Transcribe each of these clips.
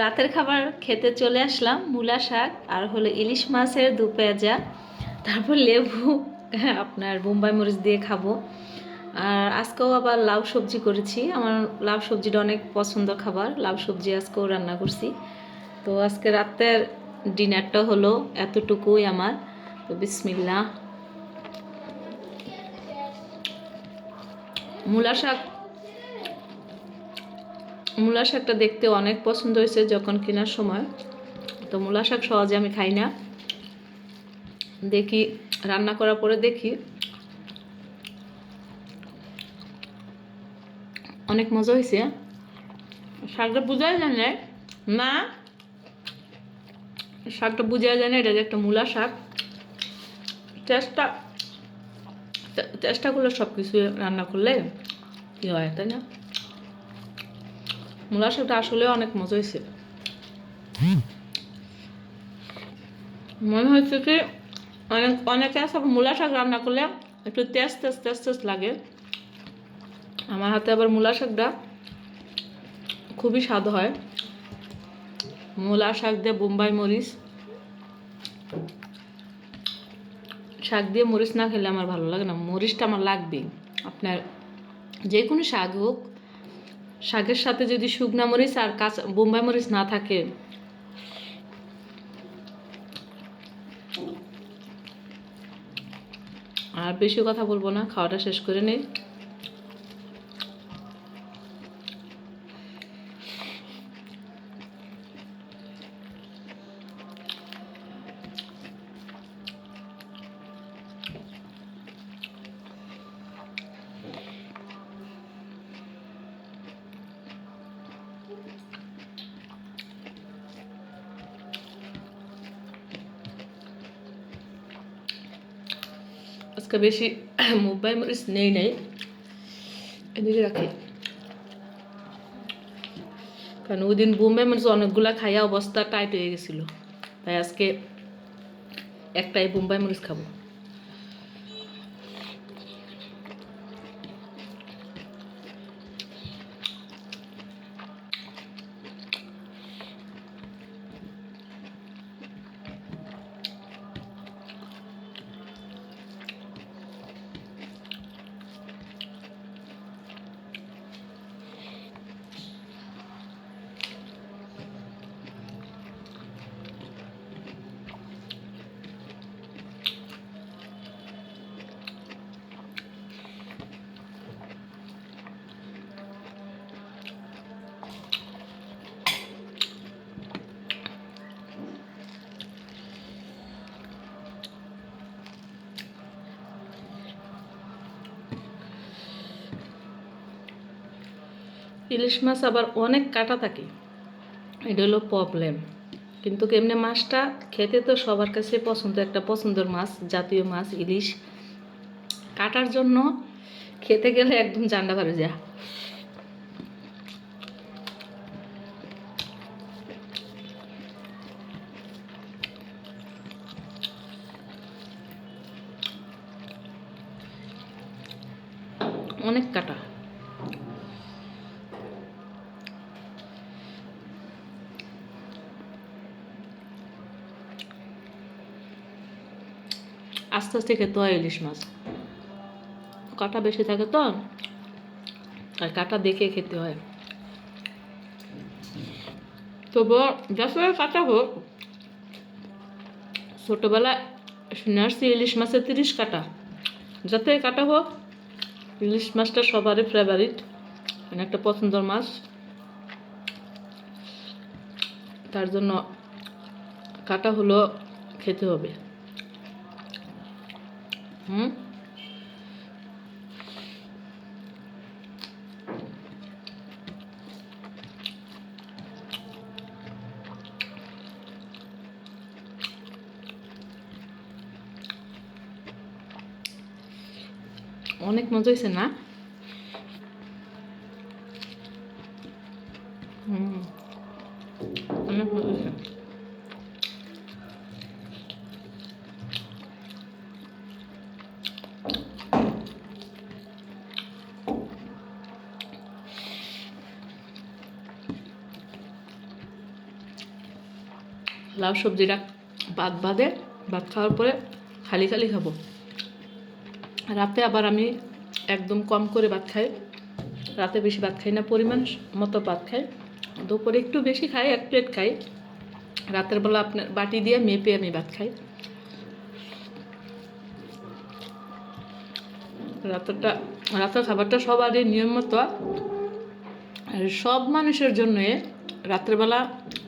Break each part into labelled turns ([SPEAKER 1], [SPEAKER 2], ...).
[SPEAKER 1] রাতের খাবার খেতে চলে আসলাম, মূলা শাক আর হলো ইলিশ মাছের দু পেঁয়াজা, তারপর লেবু, আপনার বোম্বাই মরিচ দিয়ে খাবো। আর আজকেও আবার লাউ সবজি করেছি, আমার লাউ সবজিটা অনেক পছন্দ খাবার, লাউ সবজি আজকেও রান্না করছি। তো আজকে রাতের ডিনারটা হলো এতটুকুই আমার। তো বিসমিল্লাহ। মূলা শাকটা দেখতে অনেক পছন্দ হয়েছে যখন কেনার সময়। তো মূলা শাক সহজে আমি খাই না, দেখি রান্না করার পরে দেখি অনেক মজা হয়েছে। শাকটা বোঝাই যায় না, না শাকটা বোঝাই যায় না এটা যে একটা মূলা শাক। চেষ্টা চেষ্টা করলে সব কিছু রান্না করলে কি হয়, তাই না? মূলা শাকটা আসলে অনেক মজা হয়েছে। মনে হচ্ছে কি অনেকে সব মূলা শাক রান্না করলে একটু তেজ তেজ তেজ তেজ লাগে। আমার হাতে আবার মূলা শাকটা খুবই স্বাদ হয়। মূলা শাক দিয়ে বোম্বাই মরিচ, শাক দিয়ে মরিচ না খেলে আমার ভালো লাগে না, মরিচটা আমার লাগবেই। আপনার যে কোনো শাক হোক, শাকের সাথে যদি শুকনা মরিচ আর কাঁচা বোম্বাই মরিচ না থাকে, আর বেশি কথা বলবো না, খাওয়াটা শেষ করে নেই। আজকে বেশি বোম্বাই মরিচ নেই, এদিকে রাখি, কারণ ওই দিন বোম্বাই মরিচ অনেকগুলা খাইয়া অবস্থা টাইট হয়ে গেছিল, তাই আজকে একটাই বোম্বাই মরিচ খাবো। ইলিশ মাছ আবার অনেক কাটা থাকে, এটা হলো প্রবলেম। কিন্তু এমনি মাছটা খেতে তো সবার কাছে পছন্দ, একটা পছন্দের মাছ, জাতীয় মাছ ইলিশ। কাটার জন্য খেতে গেলে একদম জান্ডা ভরে যায়। অনেক কাটা। আস্তে আস্তে খেতে হয় ইলিশ মাছ, কাটা বেশি থাকে তো, আর কাটা দেখে খেতে হয়। তবু যত কাটা হোক, ছোটোবেলায় শুনে আসছি ইলিশ মাছের 30 কাটা, যতই কাটা হোক ইলিশ মাছটা সবারই ফেভারিট, মানে একটা পছন্দের মাছ। তার জন্য কাটা হলো খেতে হবে। অনেক মজা হয়েছে না? অনেক মজা হয়েছে। লাউ সবজিটা ভাত বাদে ভাত খাওয়ার পরে খালি খালি খাবো। রাতে আবার আমি একদম কম করে ভাত খাই, রাতে বেশি ভাত খাই না, পরিমাণ মতো ভাত খাই। দুপুরে একটু বেশি খাই, 1 প্লেট খাই। রাতের বেলা আপনার বাটি দিয়ে মেপে আমি ভাত খাই। রাতের খাবারটা সবারই নিয়ম মতো, আর সব মানুষের জন্য রাত্রেবেলা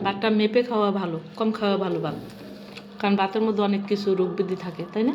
[SPEAKER 1] ভাতটা মেপে খাওয়া ভালো, কম খাওয়া ভালো ভাত। কারণ ভাতের মধ্যে অনেক কিছু রোগ ব্যাধি থাকে, তাই না?